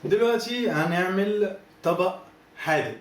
دلوقتي هنعمل طبق حادق.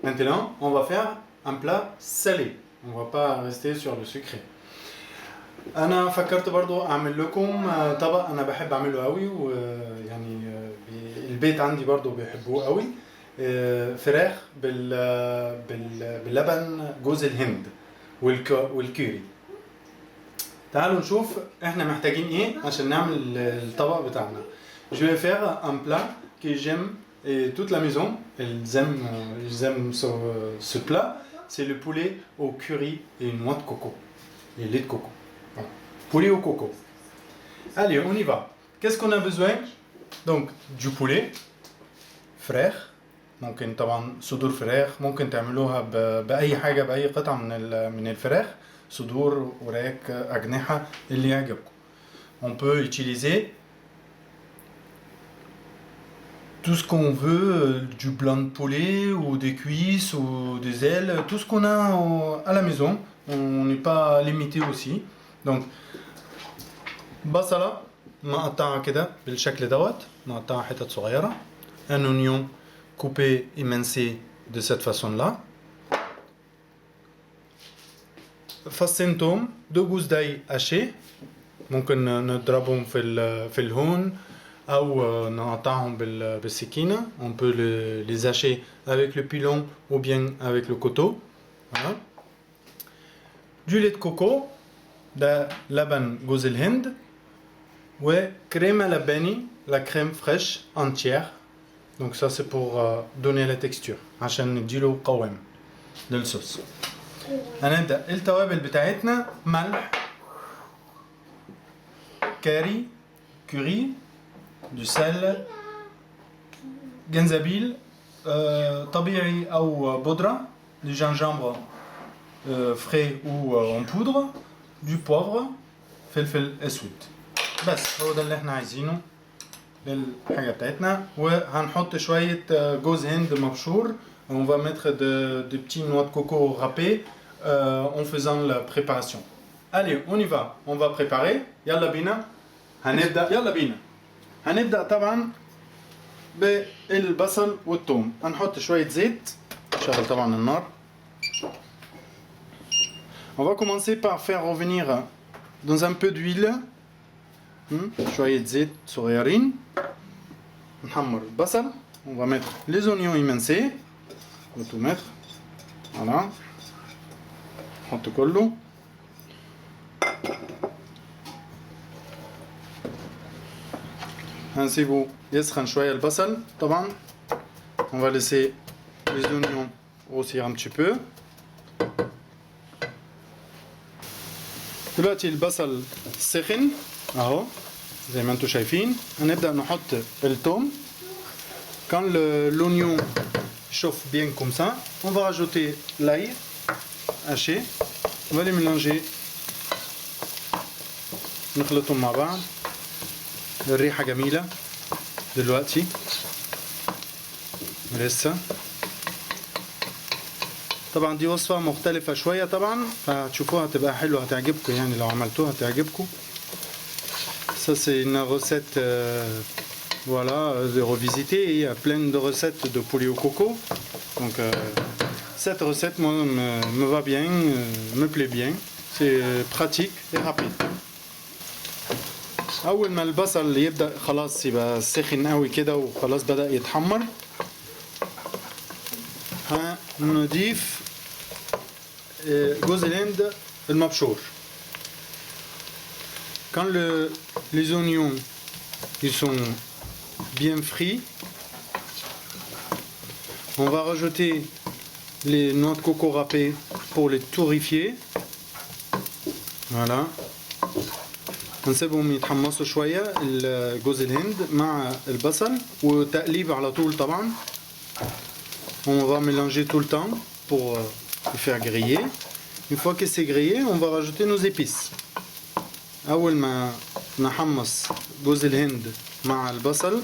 Maintenant, on va faire un plat salé. On va pas rester sur le sucré. انا فكرت برضو اعمل لكم طبق انا بحب اعمله قوي، ويعني البيت عندي برضو بيحبوه قوي. فراخ باللبن جوز الهند والكوري. تعالوا نشوف احنا محتاجين ايه عشان نعمل الطبق بتاعنا. Je vais faire un plat que j'aime et toute la maison ils aiment ce plat. C'est le poulet au curry et une noix de coco et lait de coco. Voilà. Poulet au coco. Allez, on y va. Qu'est-ce qu'on a besoin? Donc du poulet فراخ، ممكن طبعا صدور فراخ، ممكن تعملوها بأي حاجة، بأي قطعة من الفراخ، صدور، وراك، أجنحة، اللي يعجبكم. On peut utiliser tout ce qu'on veut, du blanc de poulet ou des cuisses ou des ailes, tout ce qu'on a à la maison. On n'est pas limité aussi. Donc بصلة مقطعة كده بالشكل دوت، مقطعة حتت صغيرة. Un oignon coupé émincé de cette façon-là. فصين توم، 2 gousses d'ail hachées، ممكن نضربهم في الهون أو نقطعهم بالسكينة. On peut les hacher avec le pilon ou bien avec le couteau. Voilà. Du lait de coco، ده لبن جوز الهند، وكريمة لباني، la crème fraîche entière. Donc ça c'est pour donner la texture عشان نديله قوام للصوص. هنبدأ التوابل بتاعتنا: ملح، كاري، كوري، du sel، جنزبيل طبيعي أو بودرة، du gingembre frais ou en poudre، du poivre، فلفل أسود. بس هو ده اللي احنا عايزينه للحاجة بتاعتنا. وهنحط شوية جوز هند مبشور. On va mettre de petits noix de coco râpées en faisant la préparation. Allez, on y va. On va préparer. يلا بينا. هنبدأ طبعا بالبصل والثوم. هنحط شوية زيت. نشغل طبعا النار. On va commencer par faire revenir dans un peu d'huile. شوية زيت صغيرين. نحمر البصل. On va mettre les oignons émincés. On va tout mettre. Voilà. نحط كله. هنسيبه يسخن شوية البصل طبعا. On va laisser les oignons grossir un petit peu. دلوقتي البصل سخن اهو زي ما انتم شايفين. هنبدأ نحط الثوم. Quand l'oignon chauffe bien comme ça, on va rajouter l'ail haché. On va les mélanger. نخلطهم مع بعض. الريحة جميلة دلوقتي لسه. طبعا دي وصفة مختلفة شوية طبعا، فهتشوفوها هتبقى حلوة، هتعجبكم يعني لو عملتوها هتعجبكم. Ça c'est une recette voilà, de revisiter. Il y a plein de recettes de poulet au coco. Donc cette recette moi me va bien, me plaît bien. C'est pratique et rapide. أول ما البصل يبدأ خلاص يبقى سخن قوي كده وخلاص بدأ يتحمر، هنضيف جوز الهند المبشور. Quand les oignons ils sont bien frits, on va rajouter les noix de coco râpées pour les torréfier. Voilà. هنسيبهم يتحمصوا شوية جوز الهند مع البصل وتقليب على طول طبعا. On va mélanger tout le temps pour le faire griller. Une fois que c'est grillé, on va rajouter nos épices. أول ما نحمص جوز الهند مع البصل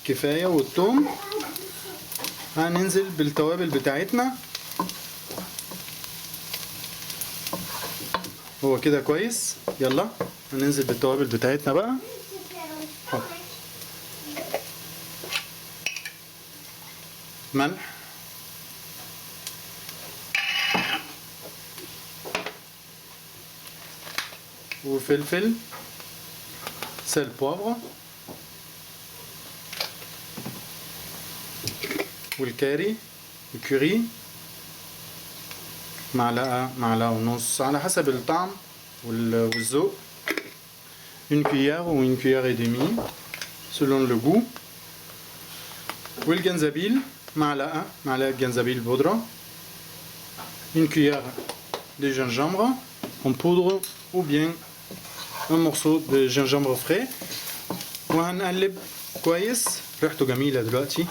كفاية والثوم، هننزل بالتوابل بتاعتنا. هو كده كويس. يلا هننزل بالتوابل بتاعتنا بقى. ملح وفلفل سل بوفر والكاري الكوري معلقة ونص على حسب الطعم والذوق. Une cuillère ou une cuillère et demie selon le goût. والجنزبيل معلقة جنزبيل بودرة. Une cuillère de gingembre en poudre ou bien un morceau de gingembre frais. وهنقلب كويس. ريحته جميلة دلوقتي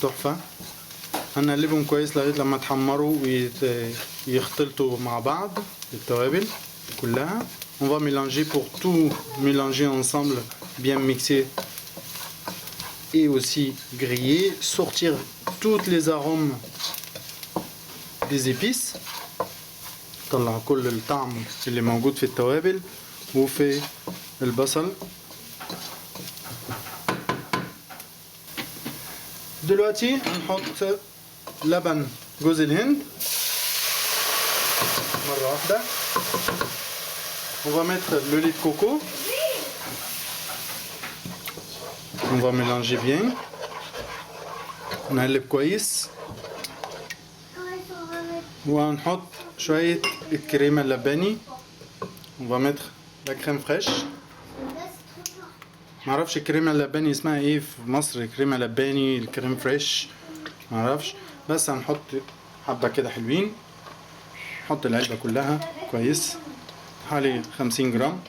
تحفة. هنقلبهم كويس لغاية لما يتحمروا ويختلطوا مع بعض التوابل كلها. On va mélanger pour tout mélanger ensemble, bien mixer et aussi griller, sortir tous les arômes des épices. طلع كل الطعم اللي موجود في التوابل وفي البصل. دلوقتي هنحط لبن جوز الهند مرة واحدة. On va mettre le lait de coco. On va mélanger bien. نقلب كويس. وهنحط شوية الكريمة اللباني. On va mettre la crème fraîche. معرفش الكريمة اللباني اسمها ايه في مصر. الكريمة اللباني الكريم فريش معرفش. بس هنحط حبة كده حلوين. نحط العلبة كلها كويس حوالي 50 جرام.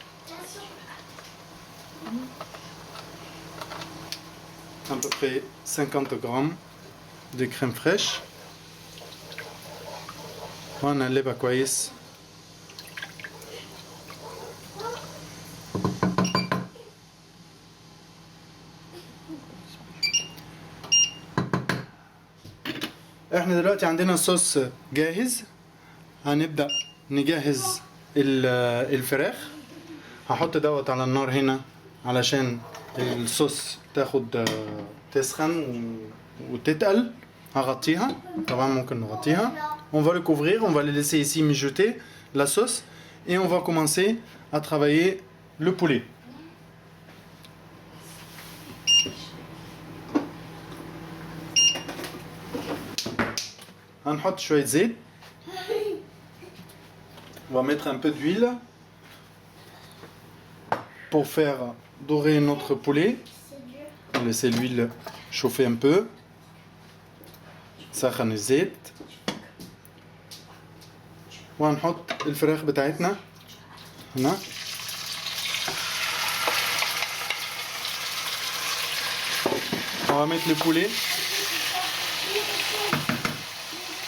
À peu près 50 grammes de crème fraîche. وهنقلبها كويس. احنا دلوقتي عندنا الصوص جاهز. هنبدأ نجهز الفراخ. هحط دوت على النار هنا علشان الصوص تسخن وتتقل. هغطيها طبعا ممكن نغطيها. On va le couvrir, on va le laisser ici mijoter la sauce et on va commencer à travailler le poulet. هنحط شوية زيت. On va mettre un peu d'huile pour faire dorer notre poulet. On va laisser l'huile chauffer un peu. سخن الزيت. وهنحط الفراخ بتاعتنا هنا. On va mettre le poulet.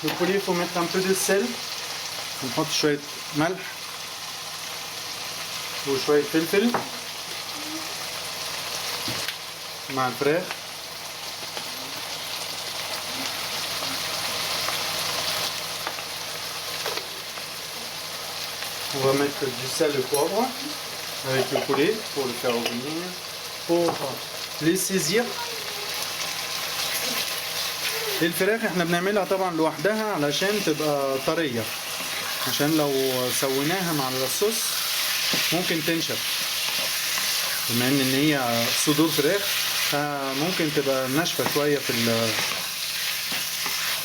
Le poulet, il faut mettre un peu de sel. نحط شوية ملح وشوية فلفل مع الفراخ. On va mettre du sel et poivre avec le poulet pour le faire revenir, pour les saisir. الفراخ احنا بنعملها طبعا لوحدها علشان تبقى طرية. عشان لو سويناها مع الصوص ممكن تنشف. بما ان هي صدور فراخ ممكن تبقى ناشفة شوية في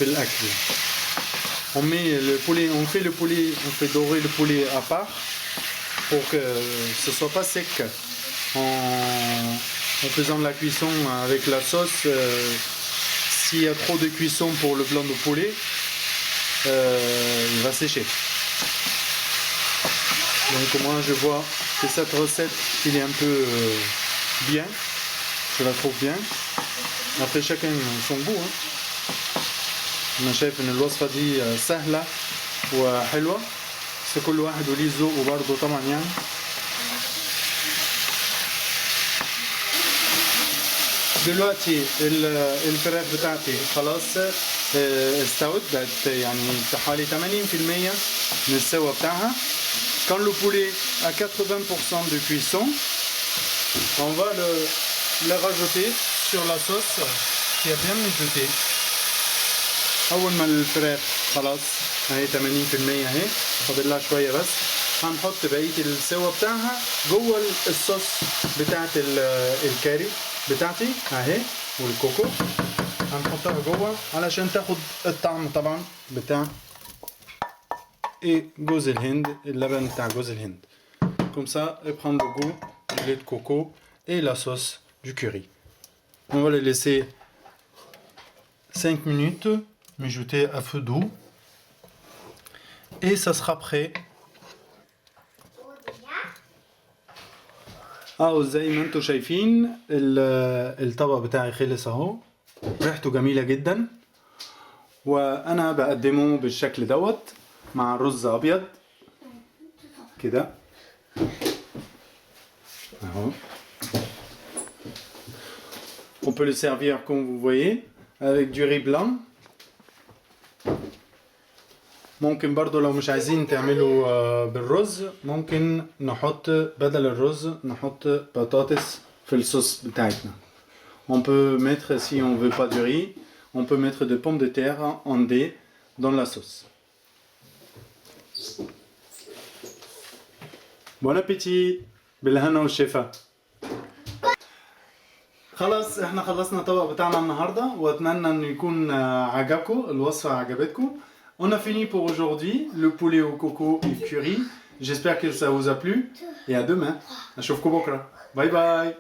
الأكل. On met le poulet, on fait le poulet, on fait dorer le poulet à part pour que ce soit pas sec en faisant de la cuisson avec la sauce. S'il y a trop de cuisson pour le blanc de poulet, il va sécher. Donc moi je vois que cette recette il est un peu bien, je la trouve bien. Après chacun son goût. أنا شايف إن الوصفة دي سهلة وحلوة. بس كل واحد وليه ذوقه برضه طبعا يعني. دلوقتي الفراخ بتاعتي خلاص استوت. بقت يعني حوالي 80% من السوا بتاعها. Quand le poulet a 80% de cuisson, on va le rajouter sur la sauce qui a bien mijoté. اول ما الفراخ خلاص اهي 80% اهي، فاضل لها شويه بس، هنحط بقيه السوا بتاعها جوه الصوص بتاعت الكاري بتاعتي اهي والكوكو، هنحطها جوه علشان تاخد الطعم طبعا بتاع ايه جوز الهند، اللبن بتاع جوز الهند. Comme ça, et prendre le goût du lait de coco et la sauce du curry. On va les laisser 5 minutes mijoter à feu doux et ça sera prêt. زي ما انتم شايفين الطبق بتاعي خلص اهو، ريحته جميلة جدا، وانا بقدمه بالشكل دوت مع رز ابيض كده اهو. On peut le servir comme vous voyez avec du riz blanc. ممكن برضو لو مش عايزين تعملوا بالرز ممكن نحط بدل الرز نحط بطاطس في الصوص بتاعتنا. On peut mettre, si on veut pas du riz, on peut mettre de pommes de terre en dés dans la sauce. Bon appétit. بالهنا والشفا. خلاص احنا خلصنا الطبق بتاعنا النهارده، واتمنى ان يكون عجبكم الوصفه، عجبتكم. On a fini pour aujourd'hui le poulet au coco et curry. J'espère que ça vous a plu et à demain. اشوفكم بكره. باي باي.